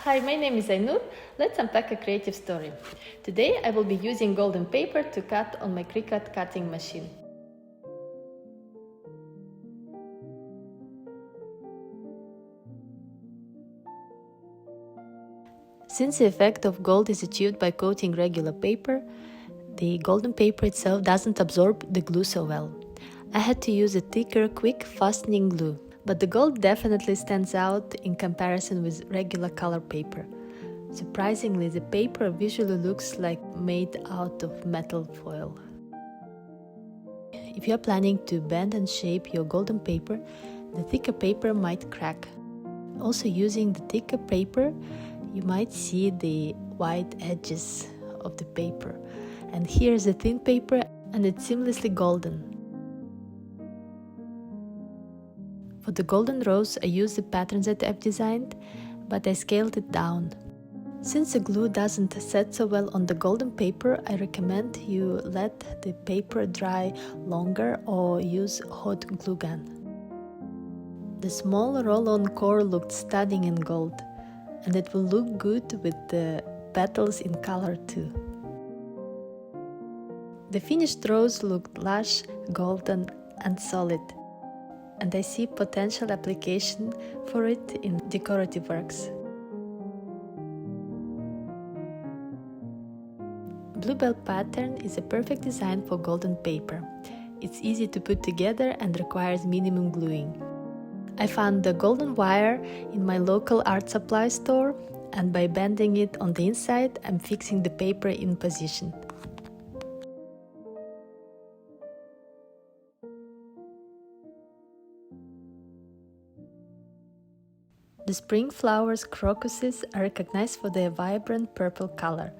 Hi, my name is Ainur. Let's unpack a creative story. Today I will be using golden paper to cut on my Cricut cutting machine. Since the effect of gold is achieved by coating regular paper, the golden paper itself doesn't absorb the glue so well. I had to use a thicker, quick fastening glue, but the gold definitely stands out in comparison with regular color paper. Surprisingly, the paper visually looks like made out of metal foil. If you are planning to bend and shape your golden paper, the thicker paper might crack. Also, using the thicker paper, you might see the white edges of the paper. And here's the thin paper, and it's seamlessly golden. For the golden rose, I used the patterns that I've designed, but I scaled it down. Since the glue doesn't set so well on the golden paper, I recommend you let the paper dry longer or use hot glue gun. The small roll-on core looked stunning in gold, and it will look good with the petals in color too. The finished rose looked lush, golden and solid, and I see potential application for it in decorative works. Bluebell pattern is a perfect design for golden paper. It's easy to put together and requires minimum gluing. I found the golden wire in my local art supply store, and by bending it on the inside, I'm fixing the paper in position. The spring flowers, crocuses, are recognized for their vibrant purple color,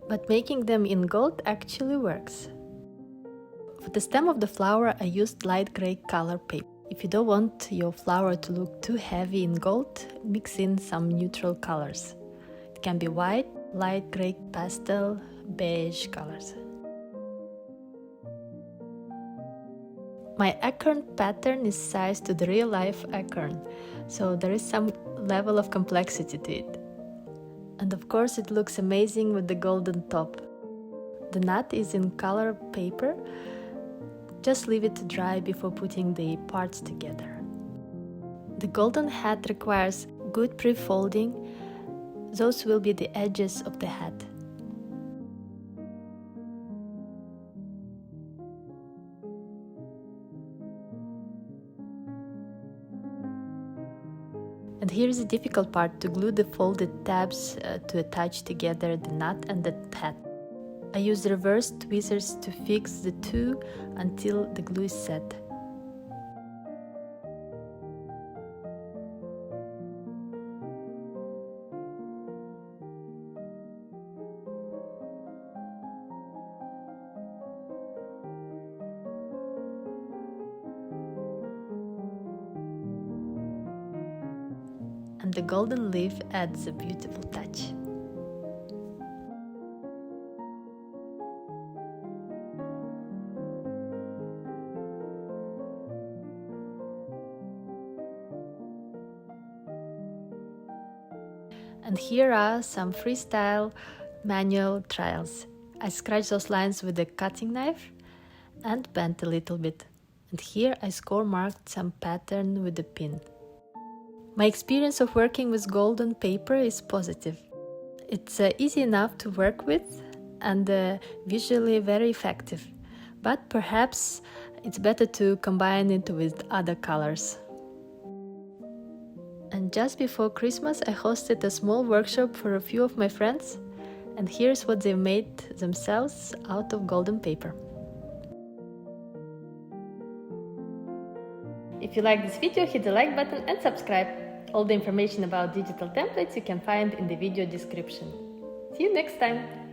but making them in gold actually works. For the stem of the flower, I used light gray color paper. If you don't want your flower to look too heavy in gold, mix in some neutral colors. It can be white, light gray, pastel, beige colors. My acorn pattern is sized to the real-life acorn, so there is some level of complexity to it. And of course it looks amazing with the golden top. The nut is in color paper. Just leave it to dry before putting the parts together. The golden hat requires good pre-folding. Those will be the edges of the hat. And here is the difficult part, to glue the folded tabs to attach together the nut and the hat. I use reverse tweezers to fix the two until the glue is set. And the golden leaf adds a beautiful touch. And here are some freestyle manual trials. I scratched those lines with a cutting knife and bent a little bit. And here I score marked some pattern with a pin. My experience of working with golden paper is positive. It's easy enough to work with and visually very effective. But perhaps it's better to combine it with other colors. And just before Christmas, I hosted a small workshop for a few of my friends, and here's what they made themselves out of golden paper. If you like this video, hit the like button and subscribe. All the information about digital templates you can find in the video description. See you next time!